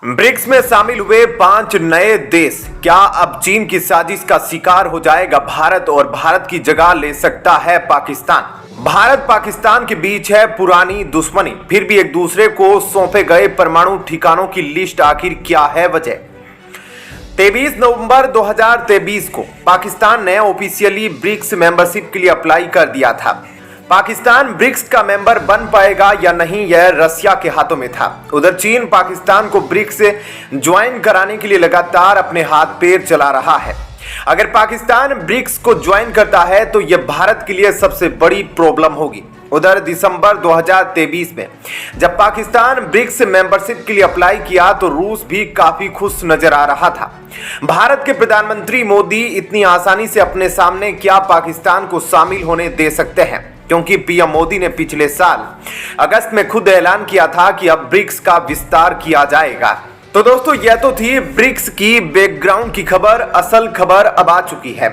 BRICS में शामिल हुए 5 नए देश। क्या अब चीन की साजिश का शिकार हो जाएगा भारत और भारत की जगह ले सकता है पाकिस्तान? भारत पाकिस्तान के बीच है पुरानी दुश्मनी, फिर भी एक दूसरे को सौंपे गए परमाणु ठिकानों की लिस्ट आखिर क्या है वजह? 23 नवंबर 2023 को पाकिस्तान ने ऑफिशियली ब्रिक्स मेंबरशिप के लिए अप्लाई कर दिया था। पाकिस्तान ब्रिक्स का मेंबर बन पाएगा या नहीं, यह रसिया के हाथों में था। उधर चीन पाकिस्तान को ब्रिक्स ज्वाइन कराने के लिए लगातार अपने हाथ पैर चला रहा है। अगर पाकिस्तान ब्रिक्स को ज्वाइन करता है तो यह भारत के लिए सबसे बड़ी प्रॉब्लम होगी। उधर दिसंबर 2023 में जब पाकिस्तान ब्रिक्स मेंबरशिप के लिए अप्लाई किया तो रूस भी काफी खुश नजर आ रहा था। भारत के प्रधानमंत्री मोदी इतनी आसानी से अपने सामने क्या पाकिस्तान को शामिल होने दे सकते हैं, क्योंकि पीएम मोदी ने पिछले साल अगस्त में खुद ऐलान किया था कि अब ब्रिक्स का विस्तार किया जाएगा। तो दोस्तों, यह तो थी ब्रिक्स की बैकग्राउंड की खबर। असल खबर अब आ चुकी है।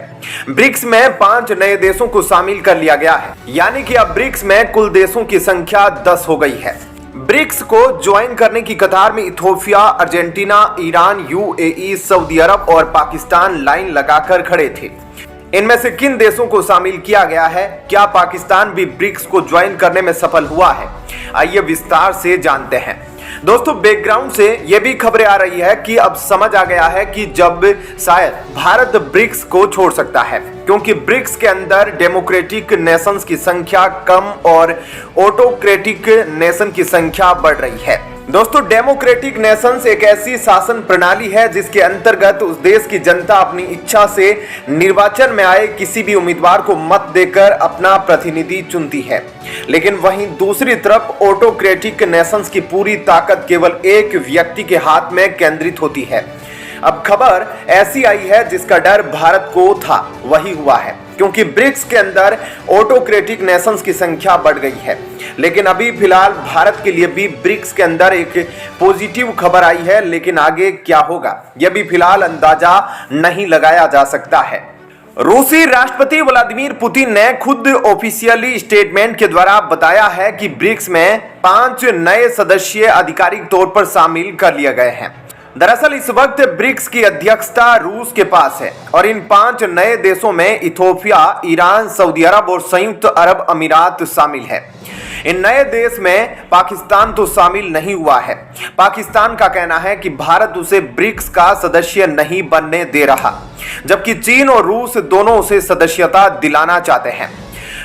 ब्रिक्स में 5 नए देशों को शामिल कर लिया गया है, यानी कि अब ब्रिक्स में कुल देशों की संख्या 10 हो गई है। ब्रिक्स को ज्वाइन करने की कतार में Ethiopia, Argentina, Iran, UAE, Saudi Arab और पाकिस्तान लाइन लगाकर खड़े थे। इनमें से किन देशों को शामिल किया गया है? क्या पाकिस्तान भी ब्रिक्स को ज्वाइन करने में सफल हुआ है? आइए विस्तार से जानते हैं। दोस्तों, बैकग्राउंड से यह भी खबरें आ रही है कि अब समझ आ गया है कि जब शायद भारत ब्रिक्स को छोड़ सकता है, क्योंकि ब्रिक्स के अंदर डेमोक्रेटिक नेशंस की संख्या कम और ऑटोक्रेटिक नेशन की संख्या बढ़ रही है। दोस्तों, डेमोक्रेटिक नेशंस एक ऐसी शासन प्रणाली है जिसके अंतर्गत उस देश की जनता अपनी इच्छा से निर्वाचन में आए किसी भी उम्मीदवार को मत देकर अपना प्रतिनिधि चुनती है। लेकिन वहीं दूसरी तरफ ऑटोक्रेटिक नेशंस की पूरी ताकत केवल एक व्यक्ति के हाथ में केंद्रित होती है। अब खबर ऐसी आई है जिसका डर भारत को था, वही हुआ है, क्योंकि ब्रिक्स के अंदर ऑटोक्रेटिक नेशंस की संख्या बढ़ गई है। लेकिन अभी फिलहाल भारत के लिए भी ब्रिक्स के अंदर एक पॉजिटिव खबर आई है, लेकिन आगे क्या होगा यह भी फिलहाल अंदाजा नहीं लगाया जा सकता है। रूसी राष्ट्रपति व्लादिमीर पुतिन ने खुद ऑफिशियली स्टेटमेंट के द्वारा बताया है कि ब्रिक्स में 5 नए सदस्य आधिकारिक तौर पर शामिल कर लिए गए हैं। दरअसल इस वक्त ब्रिक्स की अध्यक्षता रूस के पास है और इन 5 नए देशों में इथोपिया, ईरान, सऊदी अरब और संयुक्त अरब अमीरात शामिल है। इन नए देश में पाकिस्तान तो शामिल नहीं हुआ है। पाकिस्तान का कहना है कि भारत उसे ब्रिक्स का सदस्य नहीं बनने दे रहा, जबकि चीन और रूस दोनों उसे सदस्यता दिलाना चाहते हैं।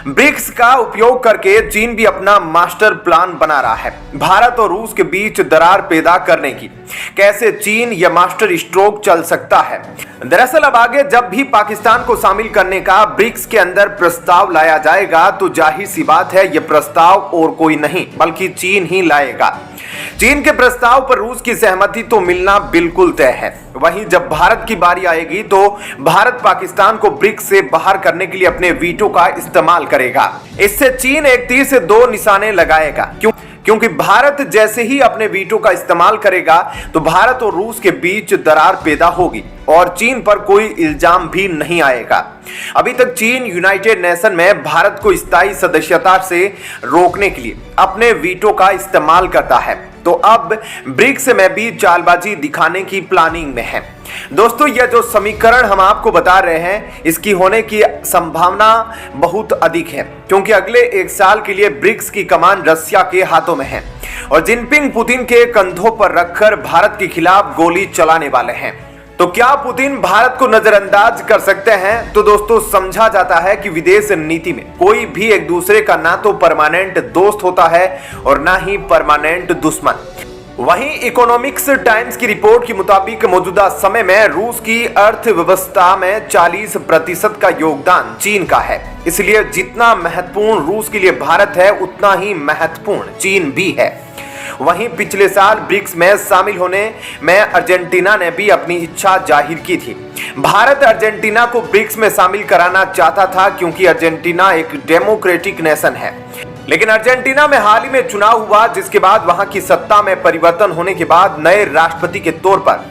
ब्रिक्स का उपयोग करके चीन भी अपना मास्टर प्लान बना रहा है भारत और रूस के बीच दरार पैदा करने की। कैसे चीन यह मास्टर स्ट्रोक चल सकता है? दरअसल अब आगे जब भी पाकिस्तान को शामिल करने का ब्रिक्स के अंदर प्रस्ताव लाया जाएगा तो जाहिर सी बात है, यह प्रस्ताव और कोई नहीं बल्कि चीन ही लाएगा। चीन के प्रस्ताव पर रूस की सहमति तो मिलना बिल्कुल तय है। वहीं जब भारत की बारी आएगी तो भारत पाकिस्तान को ब्रिक्स से बाहर करने के लिए अपने वीटो का इस्तेमाल करेगा। इससे चीन एक तीर से 2 निशाने लगाएगा, क्योंकि भारत जैसे ही अपने वीटो का इस्तेमाल करेगा तो भारत और रूस के बीच दरार पैदा होगी और चीन पर कोई इल्जाम भी नहीं आएगा। अभी तक चीन यूनाइटेड नेशन में भारत को स्थायी सदस्यता से रोकने के लिए अपने वीटो का इस्तेमाल करता है, तो अब ब्रिक्स में भी चालबाजी दिखाने की प्लानिंग में है। दोस्तों, यह जो समीकरण हम आपको बता रहे हैं इसकी होने की संभावना बहुत अधिक है, क्योंकि अगले 1 साल के लिए ब्रिक्स की कमान रसिया के हाथों में है और जिनपिंग पुतिन के कंधों पर रखकर भारत के खिलाफ गोली चलाने वाले हैं। तो क्या पुतिन भारत को नजरअंदाज कर सकते हैं? तो दोस्तों, समझा जाता है कि विदेश नीति में कोई भी एक दूसरे का ना तो परमानेंट दोस्त होता है और ना ही परमानेंट दुश्मन। वहीं इकोनॉमिक्स टाइम्स की रिपोर्ट के मुताबिक मौजूदा समय में रूस की अर्थव्यवस्था में 40% का योगदान चीन का है। इसलिए जितना महत्वपूर्ण रूस के लिए भारत है उतना ही महत्वपूर्ण चीन भी है। वहीं पिछले साल ब्रिक्स में शामिल होने में अर्जेंटीना ने भी अपनी इच्छा जाहिर की थी। भारत अर्जेंटीना को ब्रिक्स में शामिल कराना चाहता था, क्योंकि अर्जेंटीना एक डेमोक्रेटिक नेशन है। लेकिन अर्जेंटीना में हाल ही में चुनाव हुआ, जिसके बाद वहां की सत्ता में परिवर्तन होने के बाद नए राष्ट्रपति के तौर पर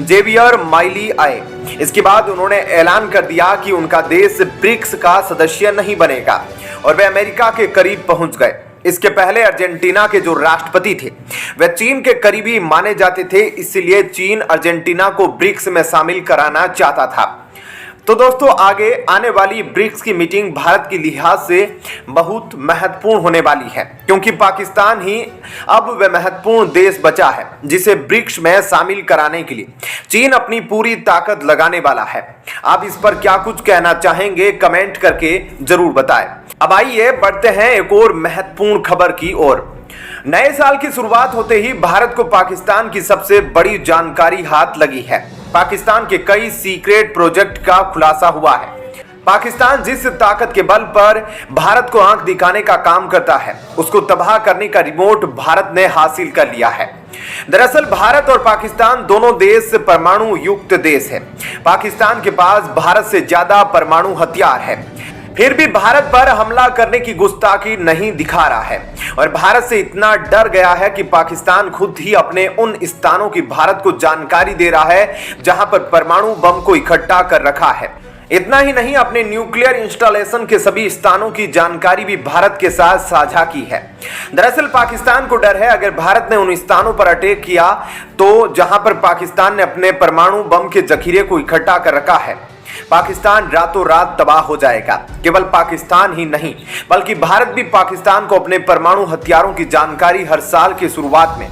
जेवियर मिलेई आए। इसके बाद उन्होंने ऐलान कर दिया कि उनका देश ब्रिक्स का सदस्य नहीं बनेगा और वे अमेरिका के करीब पहुंच गए। इसके पहले अर्जेंटीना के जो राष्ट्रपति थे वह चीन के करीबी माने जाते थे, इसलिए चीन अर्जेंटीना को ब्रिक्स में शामिल कराना चाहता था। तो दोस्तों, आगे आने वाली ब्रिक्स की मीटिंग भारत के लिहाज से बहुत महत्वपूर्ण होने वाली है, क्योंकि पाकिस्तान ही अब वह महत्वपूर्ण देश बचा है जिसे ब्रिक्स में शामिल कराने के लिए चीन अपनी पूरी ताकत लगाने वाला है। आप इस पर क्या कुछ कहना चाहेंगे, कमेंट करके जरूर बताएं। अब आइए बढ़ते हैं एक और महत्वपूर्ण खबर की ओर। नए साल की शुरुआत होते ही भारत को पाकिस्तान की सबसे बड़ी जानकारी हाथ लगी है। पाकिस्तान के कई सीक्रेट प्रोजेक्ट का खुलासा हुआ है। पाकिस्तान जिस ताकत के बल पर भारत को आंख दिखाने का काम करता है, उसको तबाह करने का रिमोट भारत ने हासिल कर लिया है। दरअसल भारत और पाकिस्तान दोनों देश परमाणु युक्त देश है। पाकिस्तान के पास भारत से ज्यादा परमाणु हथियार है, फिर भी भारत पर हमला करने की गुस्ताखी नहीं दिखा रहा है और भारत से इतना डर गया है कि पाकिस्तान खुद ही अपने उन स्थानों की भारत को जानकारी दे रहा है जहां पर परमाणु बम को इकट्ठा कर रखा है। इतना ही नहीं, अपने न्यूक्लियर इंस्टॉलेशन के सभी स्थानों की जानकारी भी भारत के साथ साझा की है। दरअसल पाकिस्तान को डर है, अगर भारत ने उन स्थानों पर अटैक किया तो जहां पर पाकिस्तान ने अपने परमाणु बम के जखीरे को इकट्ठा कर रखा है, पाकिस्तान रातों रात तबाह हो जाएगा। केवल पाकिस्तान ही नहीं बल्कि भारत भी पाकिस्तान को अपने परमाणु हथियारों की जानकारी हर साल की शुरुआत में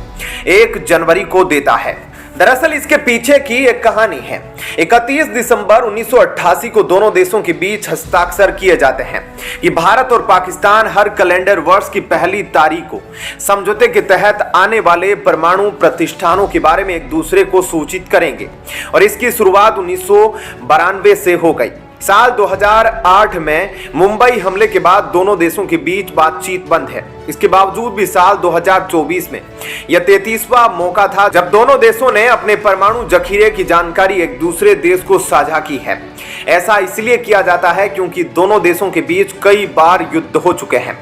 1 जनवरी को देता है। दरअसल इसके पीछे की एक कहानी है। 31 दिसंबर 1988 को दोनों देशों के बीच हस्ताक्षर किए जाते हैं कि भारत और पाकिस्तान हर कैलेंडर वर्ष की पहली तारीख को समझौते के तहत आने वाले परमाणु प्रतिष्ठानों के बारे में एक दूसरे को सूचित करेंगे और इसकी शुरुआत 1992 से हो गई। साल 2008 में मुंबई हमले के बाद दोनों देशों के बीच बातचीत बंद है। इसके बावजूद भी साल 2024 में यह 33वां मौका था जब दोनों देशों ने अपने परमाणु जखीरे की जानकारी एक दूसरे देश को साझा की है। ऐसा इसलिए किया जाता है क्योंकि दोनों देशों के बीच कई बार युद्ध हो चुके हैं।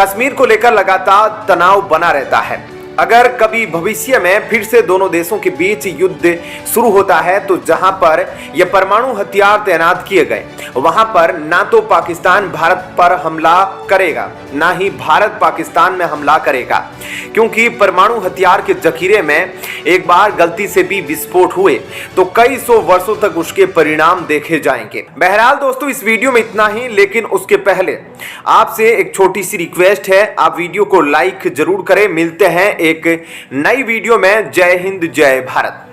कश्मीर को लेकर लगातार तनाव बना रहता है। अगर कभी भविष्य में फिर से दोनों देशों के बीच युद्ध शुरू होता है तो जहां पर ये परमाणु हथियार तैनात किए गए वहां पर ना तो पाकिस्तान भारत पर हमला करेगा ना ही भारत पाकिस्तान में हमला करेगा, क्योंकि परमाणु हथियार के जखीरे में एक बार गलती से भी विस्फोट हुए तो कई सौ वर्षों तक उसके परिणाम देखे जाएंगे। बहरहाल दोस्तों, इस वीडियो में इतना ही, लेकिन उसके पहले आपसे एक छोटी सी रिक्वेस्ट है, आप वीडियो को लाइक जरूर करें। मिलते हैं एक नई वीडियो में। जय हिंद, जय भारत।